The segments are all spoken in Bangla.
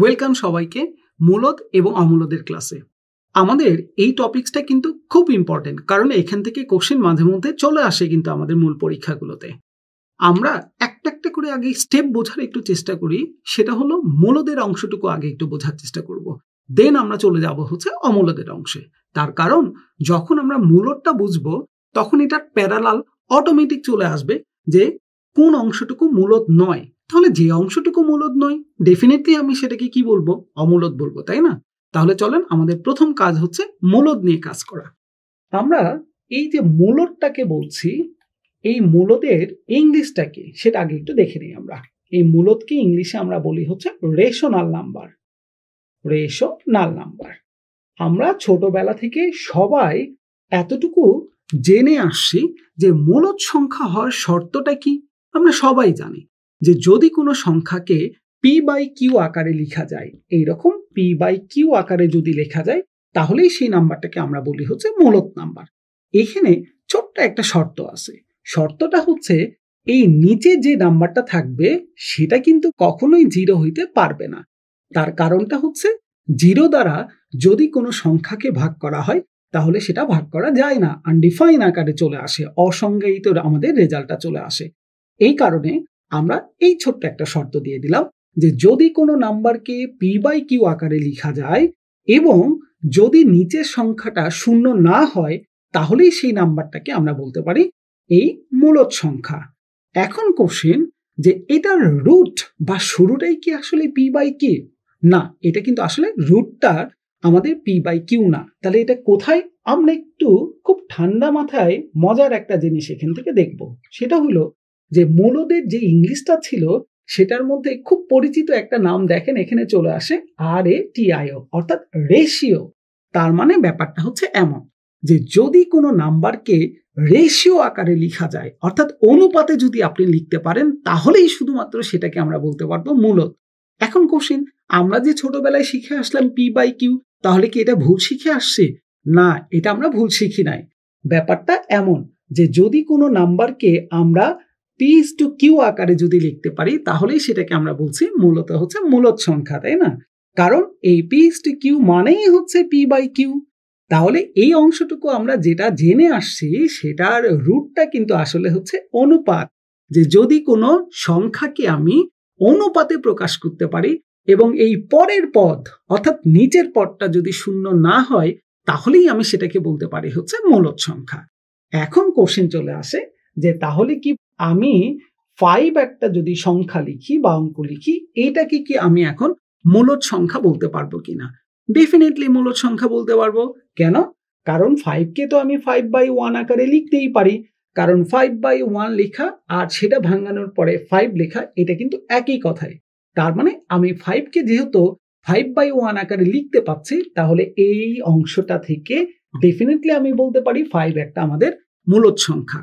ওয়েলকাম সবাইকে মূলদ এবং অমূলদের ক্লাসে। আমাদের এই টপিকসটা কিন্তু খুব ইম্পর্টেন্ট, কারণ এখান থেকে কোশ্চেন মাঝে মধ্যে চলে আসে কিন্তু আমাদের মূল পরীক্ষাগুলোতে। আমরা একটা একটা করে আগে স্টেপ বোঝার একটু চেষ্টা করি, সেটা হলো মূলদের অংশটুকু আগে একটু বোঝার চেষ্টা করব, দেন আমরা চলে যাব হচ্ছে অমূলদের অংশে। তার কারণ যখন আমরা মূলদটা বুঝবো তখন এটার প্যারালাল অটোমেটিক চলে আসবে যে কোন অংশটুকু মূলদ নয়। তাহলে যে অংশটুকু মূলদ নয় ডেফিনেটলি আমি সেটাকে কি বলবো, অমূলদ বলবো, তাই না? তাহলে চলেন আমাদের প্রথম কাজ হচ্ছে মূলদ নিয়ে কাজ করা। আমরা এই যে মূলদটাকে বলছি, এই মূলদের ইংলিশটাকে সেটা আগে একটু দেখে নিই। আমরা এই মূলদকে ইংলিশে আমরা বলি হচ্ছে রেশনাল নাম্বার। রেশনাল নাম্বার আমরা ছোটবেলা থেকে সবাই এতটুকু জেনে আসছি যে মূলদ সংখ্যা হওয়ার শর্তটা কি। আমরা সবাই জানি যে যদি কোনো সংখ্যাকে পি বাই কিউ আকারে লেখা যায়, এইরকম পি বাই কিউ আকারে যদি লেখা যায়, তাহলেই সেই নাম্বারটাকে আমরা বলি হচ্ছে মূলদ নাম্বার। এখানে ছোট্ট একটা শর্ত আছে। শর্তটা হচ্ছে এই নিচে যে নাম্বারটা থাকবে সেটা কিন্তু কখনোই জিরো হইতে পারবে না। তার কারণটা হচ্ছে জিরো দ্বারা যদি কোনো সংখ্যাকে ভাগ করা হয় তাহলে সেটা ভাগ করা যায় না, আনডিফাইন আকারে চলে আসে, অসংজ্ঞায়িত আমাদের রেজাল্টটা চলে আসে। এই কারণে আমরা এই ছোট্ট একটা শর্ত দিয়ে দিলাম যে যদি কোনো নাম্বারকে পি বাই কিউ আকারে লেখা যায় এবং যদি নিচের সংখ্যাটা শূন্য না হয় তাহলেই সেই নাম্বারটাকে আমরা বলতে পারি এই মূলদ সংখ্যা। এখন কোশ্চেন যে এটার রুট বা শুরুটাই কি আসলে পি বাই কিউ? না, এটা কিন্তু আসলে রুটটা আমাদের পি বাই কিউ না। তাহলে এটা কোথায়? আমরা একটু খুব ঠান্ডা মাথায় মজার একটা জিনিস এখান থেকে দেখব। সেটা হলো যে মূলদের যে ইংলিশটা ছিল সেটার মধ্যে খুব পরিচিত একটা নাম দেখেন এখানে চলে আসে, RATIO, অর্থাৎ রেশিও। তার মানে ব্যাপারটা হচ্ছে এমন যে যদি কোনো নাম্বারকে রেশিও আকারে লেখা যায়, অর্থাৎ অনুপাতে যদি আপনি লিখতে পারেন, তাহলেই শুধুমাত্র সেটাকে আমরা বলতে পারবো মূলদ। এখন কোশ্চেন, আমরা যে ছোটবেলায় শিখে আসলাম পি বাই কিউ, তাহলে কি এটা ভুল শিখে আসছে? না, এটা আমরা ভুল শিখি নাই। ব্যাপারটা এমন যে যদি কোনো নাম্বারকে আমরা পি ইজ টু কিউ আকারে যদি লিখতে পারি তাহলেই সেটাকে আমরা বলছি মূলত হচ্ছে মূলদ সংখ্যা, তাই না? কারণ এই পি ইজ টু কিউ মানেই হচ্ছে পি বাই কিউ। তাহলে এই অংশটুকু আমরা যেটা জেনে আসছি সেটার রুটটা কিন্তু আসলে হচ্ছে অনুপাত। যে যদি কোনো সংখ্যাকে আমি অনুপাতে প্রকাশ করতে পারি এবং এই পরের পদ অর্থাৎ নিচের পদটা যদি শূন্য না হয় তাহলেই আমি সেটাকে বলতে পারি হচ্ছে মূলদ সংখ্যা। এখন কোশ্চেন চলে আসে যে তাহলে কি আমি 5 একটা যদি সংখ্যা লিখি বা অঙ্ক লিখি, এটাকে কি আমি এখন মূলদ সংখ্যা বলতে পারবো কিনা? ডেফিনেটলি মূলদ সংখ্যা বলতে পারবো। কেন? কারণ 5কে তো আমি 5/1 আকারে লিখতেই পারি, কারণ 5/1 লেখা আর সেটা ভাঙানোর পরে 5 লেখা এটা কিন্তু একই কথাই। তার মানে আমি 5কে যেহেতু 5/1 আকারে লিখতে পাচ্ছি, তাহলে এই অংশটা থেকে ডেফিনেটলি আমি বলতে পারি 5 একটা আমাদের মূলদ সংখ্যা।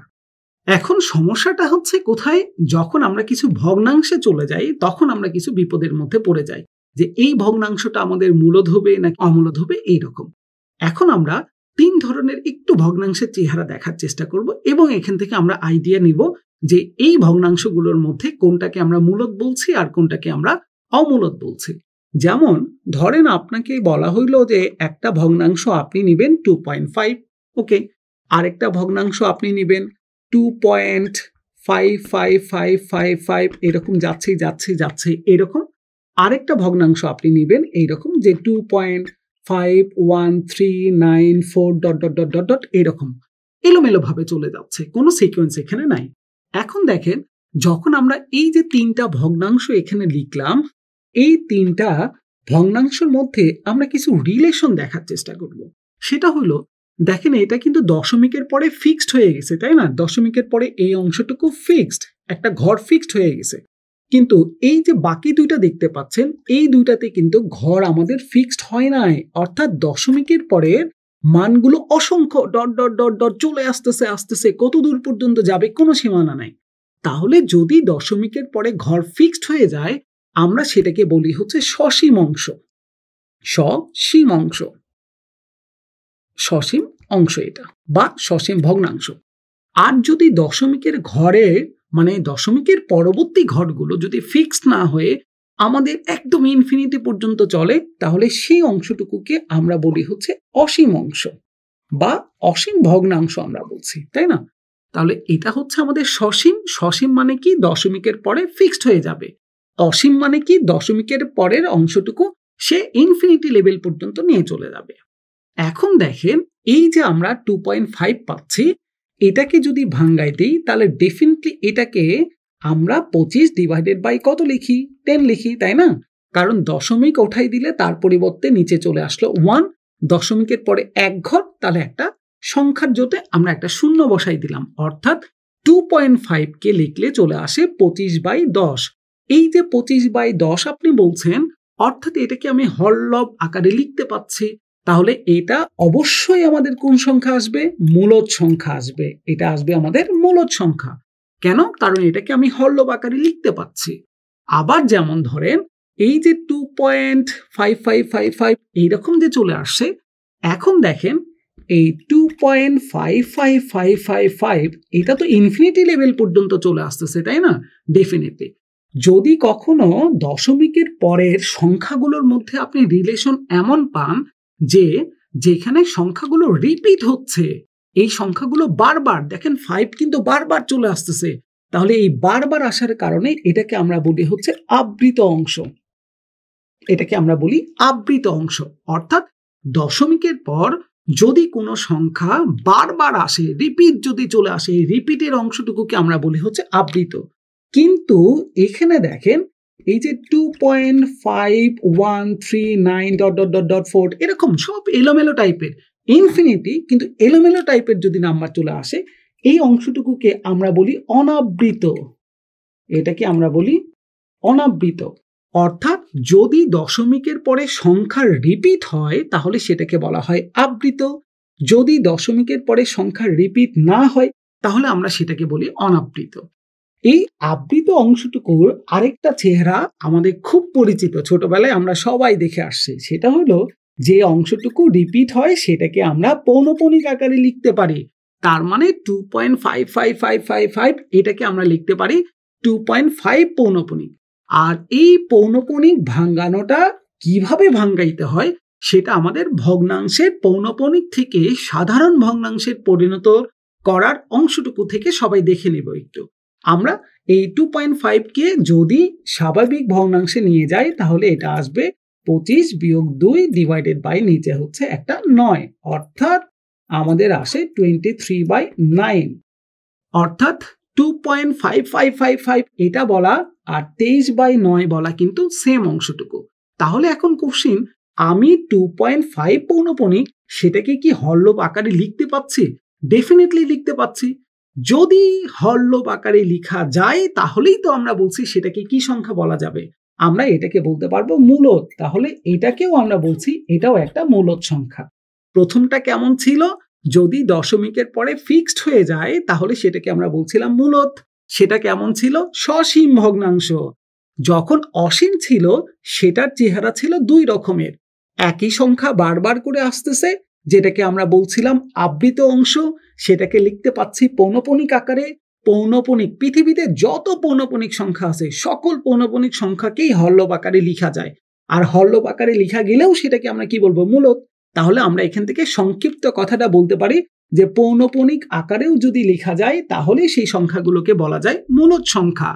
এখন সমস্যাটা হচ্ছে কোথায়? যখন আমরা কিছু ভগ্নাংশে চলে যাই তখন আমরা কিছু বিপদের মধ্যে পড়ে যাই যে এই ভগ্নাংশটা আমাদের মূলদ হবে নাকি অমূলদ হবে, এইরকম। এখন আমরা 3 ধরনের একটু ভগ্নাংশের চেহারা দেখার চেষ্টা করব এবং এখান থেকে আমরা আইডিয়া নিব যে এই ভগ্নাংশগুলোর মধ্যে কোনটাকে আমরা মূলদ বলছি আর কোনটাকে আমরা অমূলদ বলছি। যেমন ধরেন আপনাকে বলা হইলো যে একটা ভগ্নাংশ আপনি নেবেন 2.5, ওকে, আরেকটা ভগ্নাংশ আপনি নেবেন 2.55555, এরকম যাচ্ছে এরকম। আরেকটা ভগ্নাংশ আপনি নেবেন এইরকম যে 2.51394 ... এরকম এলোমেলো ভাবে চলে যাচ্ছে, কোনো সিকোয়েন্স এখানে নাই। এখন দেখেন, যখন আমরা এই যে 3টা ভগ্নাংশ এখানে লিখলাম, এই 3টা ভগ্নাংশের মধ্যে আমরা কিছু রিলেশন দেখার চেষ্টা করব। সেটা হলো, দেখেন এটা কিন্তু দশমিকের পরে ফিক্সড হয়ে গেছে, তাই না? দশমিকের পরে এই অংশটুকু ফিক্সড, একটা ঘর ফিক্সড হয়ে গেছে। কিন্তু এই যে বাকি দুইটা দেখতে পাচ্ছেন, এই দুইটাতে কিন্তু ঘর আমাদের ফিক্সড হয় নাই, অর্থাৎ দশমিকের পরে মানগুলো অসংখ্য ... চলে আসতেছে, কত দূর পর্যন্ত যাবে কোনো সীমানা নাই। তাহলে যদি দশমিকের পরে ঘর ফিক্সড হয়ে যায়, আমরা সেটাকে বলি হচ্ছে সসীম অংশ। সসীম অংশ এটা, বা সসীম ভগ্নাংশ। আর যদি দশমিকের ঘরে মানে দশমিকের পরবর্তী ঘরগুলো যদি ফিক্সড না হয়ে আমাদের একদম ইনফিনিটি পর্যন্ত চলে, তাহলে সেই অংশটুকুকে আমরা বলি হচ্ছে অসীম অংশ বা অসীম ভগ্নাংশ আমরা বলছি, তাই না? তাহলে এটা হচ্ছে আমাদের সসীম। সসীম মানে কি? দশমিকের পরে ফিক্সড হয়ে যাবে। অসীম মানে কি? দশমিকের পরের অংশটুকু সে ইনফিনিটি লেভেল পর্যন্ত নিয়ে চলে যাবে। এখন দেখেন, এই যে আমরা 2.5 পাচ্ছি, এটাকে যদি ভাঙ্গাই দিই তাহলে ডেফিনেটলি এটাকে আমরা 25 ডিভাইডেড বাই কত লিখি? 10 লিখি, তাই না? কারণ দশমিক ওঠাই দিলে তার পরিবর্তে নিচে চলে আসলো 1, দশমিকের পরে এক ঘর, তাহলে একটা সংখ্যার জোটে আমরা একটা শূন্য বসাই দিলাম, অর্থাৎ 2.5 কে লিখলে চলে আসে 25/10। এই যে 25/10 আপনি বলছেন, অর্থাৎ এটাকে আমি হরলব আকারে লিখতে পাচ্ছি, তাহলে এটা অবশ্যই আমাদের কোন সংখ্যা আসবে? মূলদ সংখ্যা আসবে। এটা আসবে আমাদের মূলদ সংখ্যা। কেন? কারণ এটাকে আমি হরলব আকারে লিখতে পাচ্ছি। আবার যেমন ধরেন, এই যে 2.5555 এইরকম যে চলে আসছে, এখন দেখেন এই 2.55555 এটা তো ইনফিনিটি লেভেল পর্যন্ত চলে আসতেছে, তাই না? ডেফিনেটলি যদি কখনো দশমিকের পরের সংখ্যাগুলোর মধ্যে আপনি রিলেশন এমন পান যে যেখানে সংখ্যাগুলো রিপিট হচ্ছে, এই সংখ্যাগুলো বারবার, দেখেন 5 কিন্তু বারবার চলে আসতেছে, তাহলে এই বারবার আসার কারণে এটাকে আমরা বলি হচ্ছে আবৃত অংশ। এটাকে আমরা বলি আবৃত অংশ, অর্থাৎ দশমিকের পর যদি কোনো সংখ্যা বারবার আসে, রিপিট যদি চলে আসে, এই রিপিটের অংশটুকুকে আমরা বলি হচ্ছে আবৃত। কিন্তু এখানে দেখেন, এই যে 2.5139 ... এরকম সব এলোমেলো টাইপের ইনফিনিটি, কিন্তু এলোমেলো টাইপের যদি নাম্বার চলে আসে, এই অংশটুকুকে আমরা বলি অনাবৃত। এটাকে আমরা বলি অনাবৃত। অর্থাৎ যদি দশমিকের পরে সংখ্যার রিপিট হয় তাহলে সেটাকে বলা হয় আবৃত। যদি দশমিকের পরে সংখ্যার রিপিট না হয় তাহলে আমরা সেটাকে বলি অনাবৃত। এই আবৃত অংশটুকুর আরেকটা চেহারা আমাদের খুব পরিচিত, ছোটবেলায় আমরা সবাই দেখে আসছি। সেটা হলো, যে অংশটুকু রিপিট হয় সেটাকে আমরা পৌনঃপুনিক আকারে লিখতে পারি। তার মানে 2.55555 এটাকে আমরা লিখতে পারি 2.5 পৌনঃপুনিক। আর এই পৌনঃপুনিক ভাঙ্গানোটা কিভাবে ভাঙ্গাইতে হয় সেটা আমাদের ভগ্নাংশের পৌনঃপুনিক থেকে সাধারণ ভগ্নাংশের পরিণত করার অংশটুকু থেকে সবাই দেখে নেব একটু। আমরা এই 2.5 কে যদি স্বাভাবিক ভগ্নাংশে নিয়ে যাই তাহলে এটা আসবে 25 - 2 ডিভাইডেড বাই নিচে হচ্ছে একটা 9, অর্থাৎ আমাদের আসে 23/9। অর্থাৎ 2.5555 এটা বলা আর 23/9 বলা কিন্তু সেম অংশটুকু। তাহলে এখন কোশ্চিন, আমি 2.5 পৌনঃপুনিক সেটাকে কি হরলব আকারে লিখতে পাচ্ছি? ডেফিনেটলি লিখতে পাচ্ছি। যদি হরলব আকারে লেখা যায় তাহলেই তো আমরা বলছি সেটাকে কি সংখ্যা বলা যাবে? আমরা এটাকে বলতে পারবো মূলদ। তাহলে এটাকেও আমরা বলছি এটাও একটা মূলদ সংখ্যা। প্রথমটা কেমন ছিল? যদি দশমিকের পরে ফিক্সড হয়ে যায় তাহলে সেটাকে আমরা বলছিলাম মূলদ। সেটা কেমন ছিল? সসীম ভগ্নাংশ। যখন অসীম ছিল সেটার চেহারা ছিল দুই রকমের। একই সংখ্যা বারবার করে আসতেছে, যেটাকে আমরা বলছিলাম আবৃত অংশ, সেটাকে লিখতে পাচ্ছি পৌনঃপুনিক আকারে। পৌনঃপুনিক, পৃথিবীতে যত পৌনঃপুনিক সংখ্যা আছে সকল পৌনঃপুনিক সংখ্যাকেই হরলব আকারে লেখা যায়। আর হরলব আকারে লেখা গেলেও সেটাকে আমরা কি বলবো? মূলদ। তাহলে আমরা এখান থেকে সংক্ষিপ্ত কথাটা বলতে পারি যে পৌনঃপুনিক আকারেও যদি লেখা যায় তাহলে সেই সংখ্যাগুলোকে বলা যায় মূলদ সংখ্যা।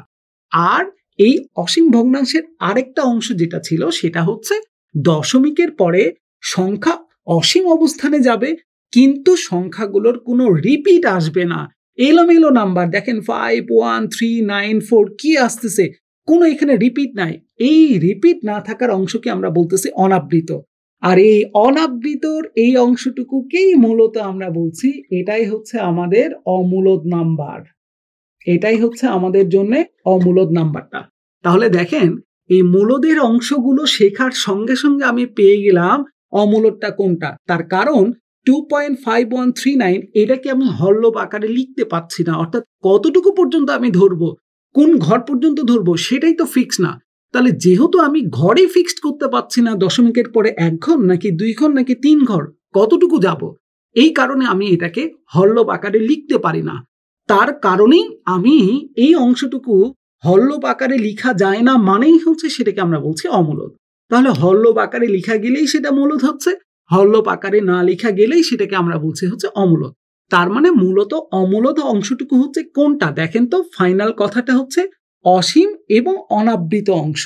আর এই অসীম ভগ্নাংশের আরেকটা অংশ যেটা ছিল সেটা হচ্ছে দশমিকের পরে সংখ্যা অসীম অবস্থানে যাবে কিন্তু সংখ্যাগুলোর কোনো রিপিট আসবে না। এলোমেলো নাম্বার, দেখেন 5, 1, 3, 9, 4 কি আসতেছে, কোনো এখানে রিপিট নাই। এই রিপিট না থাকার অংশকে আমরা বলতেছি অনাবৃত। আর এই অনাবৃতর এই অংশটুকুকেই মূলত আমরা বলছি এটাই হচ্ছে আমাদের অমূলদ নাম্বার। এটাই হচ্ছে আমাদের জন্য অমূলদ নাম্বারটা। তাহলে দেখেন, এই মূলদের অংশগুলো শেখার সঙ্গে সঙ্গে আমি পেয়ে গেলাম অমূলদটা কোনটা। তার কারণ 2.5139 এটাকে আমি হরলব আকারে লিখতে পাচ্ছি না, অর্থাৎ কতটুকু পর্যন্ত আমি ধরবো, কোন ঘর পর্যন্ত ধরবো সেটাই তো ফিক্স না। তাহলে যেহেতু আমি ঘরে ফিক্সড করতে পারছি না দশমিকের পরে এক ঘর নাকি 2 ঘর নাকি 3 ঘর, কতটুকু যাব, এই কারণে আমি এটাকে হরলব আকারে লিখতে পারি না। তার কারণেই আমি এই অংশটুকু হরলোপ আকারে লেখা যায় না মানেই হচ্ছে সেটাকে আমরা বলছি অমূলদ। তাহলে হরলোপ আকারে লেখা গেলেই সেটা মূলদ হচ্ছে, হরলোপ আকারে না লেখা গেলেই সেটাকে আমরা বলছি হচ্ছে অমূলদ। তার মানে মূলত অমূলদ অংশটুকু হচ্ছে কোনটা দেখেন তো, ফাইনাল কথাটা হচ্ছে অসীম এবং অনাবৃত অংশ।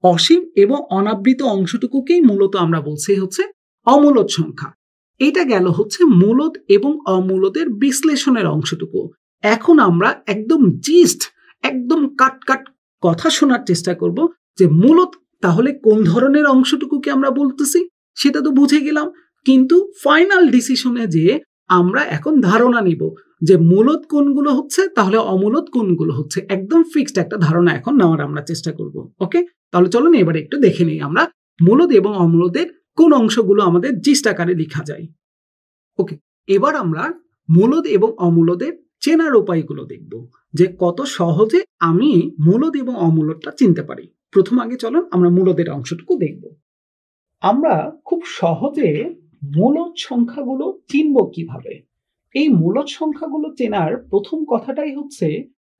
অসীম এবং অনাবৃত অংশটুকুকেই মূলত আমরা বলছি হচ্ছে অমূলদ সংখ্যা। এটা গেল হচ্ছে মূলদ এবং অমূলদের বিশ্লেষণের অংশটুকু। এখন আমরা একদম জিস্ট, একদম কাট কথা শোনার চেষ্টা করব যে মূলদ তাহলে কোন ধরনের অংশটুকুকে আমরা বলতেছি সেটা তো বুঝে গেলাম, কিন্তু ফাইনাল ডিসিশনে যে আমরা এখন ধারণা নিব যে মূলদ কোনগুলো হচ্ছে তাহলে অমূলদ কোনগুলো হচ্ছে, একদম ফিক্সড একটা ধারণা এখন নেওয়ার আমরা চেষ্টা করব। ওকে, তাহলে চলুন এবার একটু দেখে নিই আমরা মূলদ এবং অমূলদের কোন অংশগুলো আমাদের জিস্ট আকারে লেখা যায়। ওকে, এবার আমরা মূলদ এবং অমূলদের চেনার উপায়গুলো দেখব যে কত সহজে আমি মূলদ এবং অমূলদটা চিনতে পারি। প্রথম আগে চলুন আমরা মূলদের অংশটুকু দেখব। আমরা খুব সহজে মূলদ সংখ্যাগুলো চিনব কিভাবে? এই মূলদ সংখ্যাগুলো চেনার প্রথম কথাটাই হচ্ছে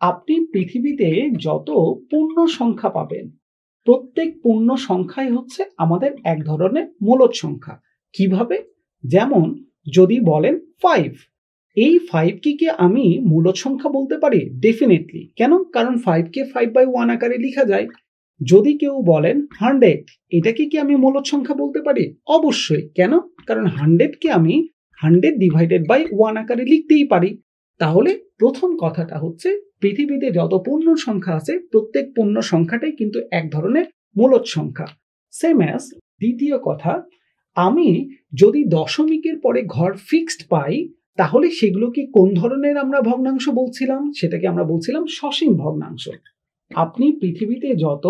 আপনি পৃথিবীতে যত পূর্ণ সংখ্যা পাবেন প্রত্যেক পূর্ণ সংখ্যাই হচ্ছে আমাদের এক ধরনের মূলদ সংখ্যা। কিভাবে? যেমন যদি বলেন 5, এই 5 কি আমি মূলদ সংখ্যা বলতে পারি? ডেফিনেটলি। কেন? কারণ 5 কে 5/1 আকারে লেখা যায়। যদি কেউ বলেন 100, এটা কি আমি মূলদ সংখ্যা বলতে পারি? অবশ্যই। কেন? কারণ 100 কে আমি 100/1 আকারে লিখতেই পারি। তাহলে প্রথম কথাটা হচ্ছে পৃথিবীতে যত পূর্ণ সংখ্যা আছে প্রত্যেক পূর্ণ সংখ্যাটাই কিন্তু এক ধরনের মূলদ সংখ্যা। সেম অ্যাজ দ্বিতীয় কথা, আমি যদি দশমিকের পরে ঘর ফিক্সড পাই তাহলে সেগুলোকে কোন ধরনের আমরা ভগ্নাংশ বলছিলাম? সেটাকে আমরা বলছিলাম সসীম ভগ্নাংশ। আপনি পৃথিবীতে যত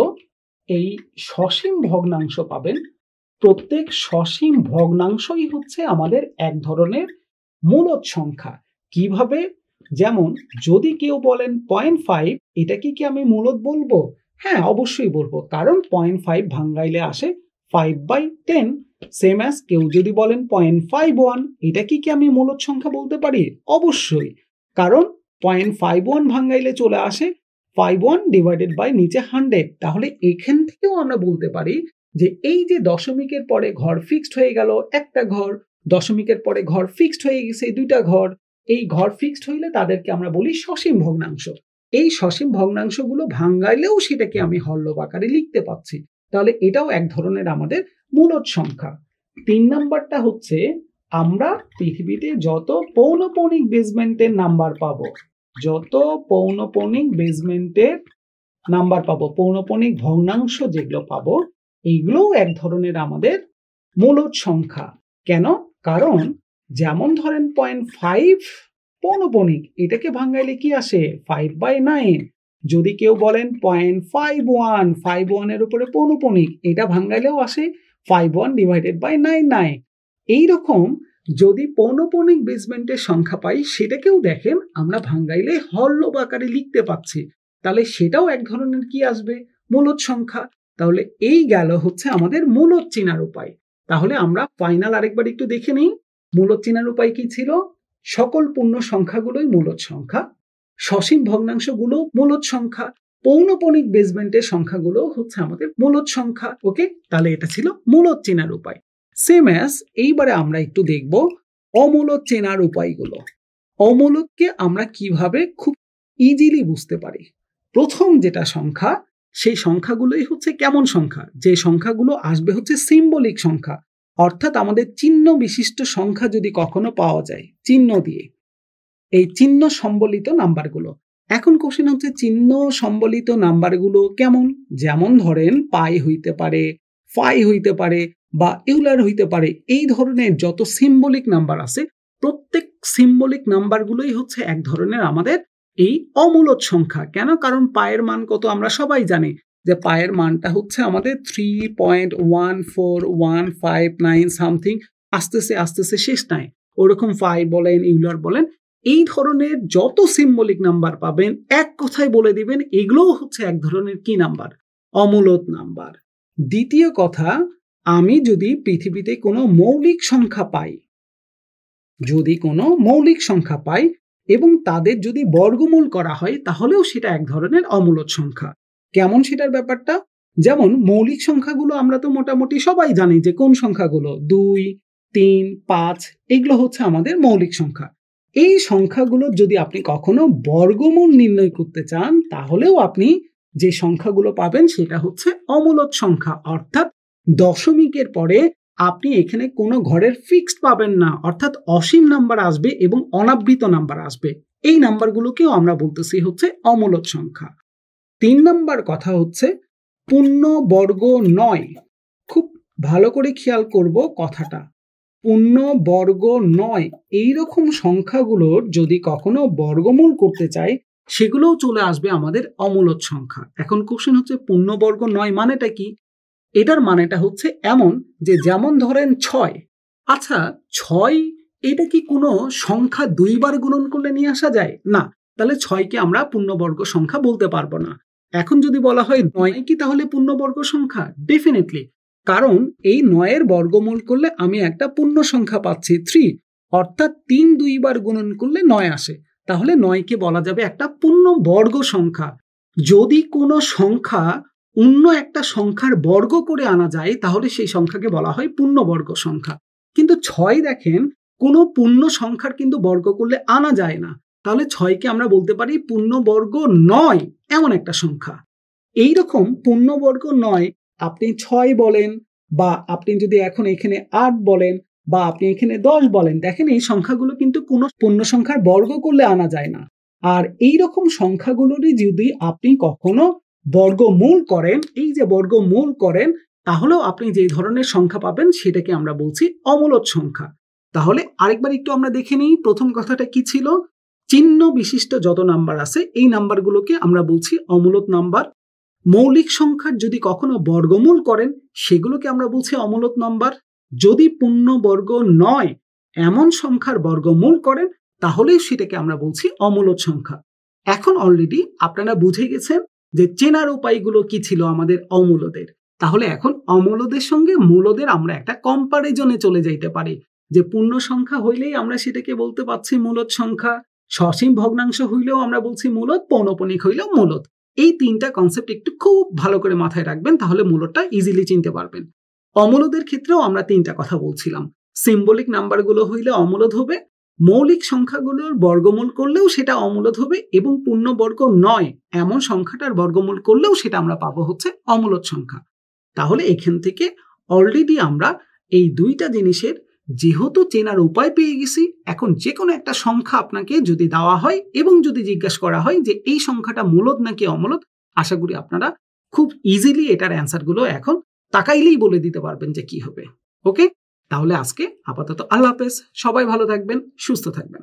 এই সসীম ভগ্নাংশ পাবেন প্রত্যেক সসীম ভগ্নাংশই হচ্ছে আমাদের এক ধরনের মূলদ সংখ্যা। কিভাবে? যেমন যদি কেউ বলেন 0.5, এটা কি আমি মূলদ বলবো? হ্যাঁ, অবশ্যই বলবো, কারণ 0.5 ভাঙাইলে আসে 5/10। সেম অ্যাজ কেউ যদি বলেন 0.51, এটা কি আমি মূলদ সংখ্যা বলতে পারি? অবশ্যই, কারণ 0.51 ভাঙাইলে চলে আসে 51 নিচে 100। তাহলে এখান থেকেও আমরা বলতে পারি যে এই যে দশমিকের পরে ঘর ফিক্সড হয়ে গেল একটা ঘর, দশমিকের পরে ঘর ফিক্সড হয়ে গেছে দুইটা ঘর, এই ঘর ফিক্সড হইলে তাদেরকে আমরা বলি সসীম ভগ্নাংশ। এই সসীম ভগ্নাংশগুলো ভাঙাইলেও সেটাকে আমি হরলোপ আকারে লিখতে পাচ্ছি। তাহলে এটাও এক ধরনের আমাদের মূলদ সংখ্যা। 3 নাম্বারটা হচ্ছে আমরা পৃথিবীতে যত পৌনঃপুনিক বেসমেন্টের নাম্বার পাবো, যত পৌনঃপুনিক বেসমেন্টের নাম্বার পাবো, পৌনঃপুনিক ভগ্নাংশ যেগুলো পাবো, এইগুলোও এক ধরনের আমাদের মূলদ সংখ্যা। কেন? কারণ যেমন ধরেন 0.5 পৌনঃপুনিক, এটাকে ভাঙাইলে কি আসে? 5/9। যদি কেউ বলেন 0.51 এর উপরে পৌনঃপুনিক, এটা ভাঙাইলেও আসে 51/99। এইরকম যদি পৌনঃপুনিক বেসমেন্টের সংখ্যা পাই সেটাকেও দেখেন আমরা ভাঙাইলে হরলোপ আকারে লিখতে পাচ্ছি, তাহলে সেটাও এক ধরনের কি আসবে? মূলদ সংখ্যা। তাহলে এই গেল হচ্ছে আমাদের মূলদ চেনার উপায়। তাহলে আমরা ফাইনাল আরেকবার একটু দেখে নিই। মূলদ চেনার উপায় কি ছিল? সকল পূর্ণ সংখ্যাগুলোই মূলদ সংখ্যা, সসীম ভগ্নাংশগুলো মূলদ সংখ্যা, পৌনঃপুনিক বেসমেন্টের সংখ্যাগুলো হচ্ছে আমাদের মূলদ সংখ্যা। ওকে, তাহলে এটা ছিল মূলদ চেনার উপায়। সেম অ্যাজ এইবারে আমরা একটু দেখব অমূলদ চেনার উপায়গুলো। অমূলদকে আমরা কিভাবে খুব ইজিলি বুঝতে পারি। প্রথম যেটা সংখ্যা, সেই সংখ্যাগুলোই হচ্ছে কেমন সংখ্যা? যে সংখ্যাগুলো আসবে হচ্ছে সিম্বলিক সংখ্যা, অর্থাৎ আমাদের চিহ্ন বিশিষ্ট সংখ্যা যদি কখনো পাওয়া যায় চিহ্ন দিয়ে, এই চিহ্ন সম্বলিত নাম্বারগুলো। এখন কোশ্চেন হচ্ছে চিহ্ন সম্বলিত নাম্বারগুলো কেমন? যেমন ধরেন পাই হইতে পারে, ফাই হইতে পারে বা ইউলার হইতে পারে। এই ধরনের যত সিম্বলিক নাম্বার আছে প্রত্যেক সিম্বলিক নাম্বারগুলোই হচ্ছে এক ধরনের আমাদের এই অমূলদ সংখ্যা। কেন? কারণ পায়ের মান কত আমরা সবাই জানি যে পায়ের মানটা হচ্ছে আমাদের 3.14159 সামথিং, আস্তেছে আস্তেছে শেষ নাই। ওরকম ফাই বলেন, ইউলার বলেন, এই ধরনের যত সিম্বলিক নাম্বার পাবেন এক কথায় বলে দিবেন এগুলোও হচ্ছে এক ধরনের কি নাম্বার? অমূলদ নাম্বার। দ্বিতীয় কথা, আমি যদি পৃথিবীতে কোনো মৌলিক সংখ্যা পাই, যদি কোনো মৌলিক সংখ্যা পাই এবং তাদের যদি বর্গমূল করা হয় তাহলেও সেটা এক ধরনের অমূলদ সংখ্যা। কেমন সেটার ব্যাপারটা? যেমন মৌলিক সংখ্যাগুলো আমরা তো মোটামুটি সবাই জানি যে কোন সংখ্যাগুলো 2, 3, 5 এগুলো হচ্ছে আমাদের মৌলিক সংখ্যা। এই সংখ্যাগুলোর যদি আপনি কখনো বর্গমূল নির্ণয় করতে চান তাহলেও আপনি যে সংখ্যাগুলো পাবেন সেটা হচ্ছে অমূলদ সংখ্যা, অর্থাৎ দশমিকের পরে আপনি এখানে কোনো ঘরের ফিক্সড পাবেন না, অর্থাৎ অসীম নাম্বার আসবে এবং অনাবৃত নাম্বার আসবে। এই নাম্বারগুলোকেও আমরা বলতেছি হচ্ছে অমূলদ সংখ্যা। 3 নাম্বার কথা হচ্ছে পূর্ণবর্গ নয়। খুব ভালো করে খেয়াল করব কথাটা, পূর্ণবর্গ নয় এইরকম সংখ্যাগুলোর যদি কখনো বর্গমূল করতে চাই সেগুলোও চলে আসবে আমাদের অমূলদ সংখ্যা। এখন কোশ্চেন হচ্ছে পূর্ণবর্গ নয় মানেটা কি? এটার মানেটা হচ্ছে এমন যে যেমন ধরেন 6, আচ্ছা 6 এটা কি কোনো সংখ্যা 2 বার গুণন করলে নিয়ে আসা যায়? না, তাহলে 6কে আমরা পূর্ণবর্গ সংখ্যা বলতে পারবো না। এখন যদি বলা হয় 9 কি তাহলে পূর্ণবর্গ সংখ্যা? ডেফিনেটলি, কারণ এই 9 বর্গমূল করলে আমি একটা পূর্ণ সংখ্যা পাচ্ছি 3, অর্থাৎ 3 2 বার গুণন করলে 9 আসে, তাহলে 9কে বলা যাবে একটা পূর্ণবর্গ সংখ্যা। যদি কোনো সংখ্যা অন্য একটা সংখ্যার বর্গ করে আনা যায় তাহলে সেই সংখ্যাকে বলা হয় পূর্ণবর্গ সংখ্যা। কিন্তু 6 দেখেন কোনো পূর্ণ সংখ্যার কিন্তু বর্গ করলে আনা যায় না, তাহলে 6কে আমরা বলতে পারি পূর্ণবর্গ নয় এমন একটা সংখ্যা। এইরকম পূর্ণবর্গ নয় আপনি 6 বলেন, বা আপনি যদি এখন এখানে 8 বলেন, বা আপনি এখানে 10 বলেন, দেখেন এই সংখ্যাগুলো কিন্তু কোনো পূর্ণ সংখ্যার বর্গ করলে আনা যায় না। আর এই রকম সংখ্যাগুলোরই যদি আপনি কখনো বর্গমূল করেন, এই যে বর্গমূল করেন, তাহলেও আপনি যে ধরনের সংখ্যা পাবেন সেটাকে আমরা বলছি অমূলদ সংখ্যা। তাহলে আরেকবার একটু আমরা দেখে নিই, প্রথম কথাটা কি ছিল? চিহ্ন বিশিষ্ট যত নাম্বার আছে এই নাম্বারগুলোকে আমরা বলছি অমূলদ নাম্বার। মৌলিক সংখ্যার যদি কখনো বর্গমূল করেন সেগুলোকে আমরা বলছি অমূলদ নাম্বার। যদি পূর্ণবর্গ নয় এমন সংখ্যার বর্গমূল করেন তাহলে সেটাকে আমরা বলছি অমূলদ সংখ্যা। এখন অলরেডি আপনারা বুঝে গেছেন যে চেনার উপায়গুলো কি ছিল আমাদের অমূলদের। তাহলে এখন অমূলদের সঙ্গে মূলদের আমরা একটা কম্পারিজনে চলে যাইতে পারি, যে পূর্ণ সংখ্যা হইলেই আমরা সেটাকে বলতে পারছি মূলদ সংখ্যা, সসীম ভগ্নাংশ হইলেও আমরা বলছি মূলদ, পৌনঃপুনিক হইলেও মূলদ। এই 3টা কনসেপ্ট একটু খুব ভালো করে মাথায় রাখবেন, তাহলে মূলদটা ইজিলি চিনতে পারবেন। অমূলদের ক্ষেত্রেও আমরা 3টা কথা বলছিলাম। সিম্বলিক নাম্বারগুলো হইলে অমূলদ হবে, মৌলিক সংখ্যাগুলোর বর্গমূল করলেও সেটা অমূলদ হবে, এবং পূর্ণবর্গ নয় এমন সংখ্যাটার বর্গমূল করলেও সেটা আমরা পাবো হচ্ছে অমূলদ সংখ্যা। তাহলে এখান থেকে অলরেডি আমরা এই 2টা জিনিসের যেহেতু চেনার উপায় পেয়ে গেছি, এখন যে কোনো একটা সংখ্যা আপনাকে যদি দেওয়া হয় এবং যদি জিজ্ঞাসা করা হয় যে এই সংখ্যাটা মূলদ নাকি অমূলদ, আশা করি আপনারা খুব ইজিলি এটার অ্যান্সারগুলো এখন তাকাইলেই বলে দিতে পারবেন যে কি হবে। ওকে, তাহলে আজকে আপাতত আল্লাহ হাফেজ, সবাই ভালো থাকবেন, সুস্থ থাকবেন।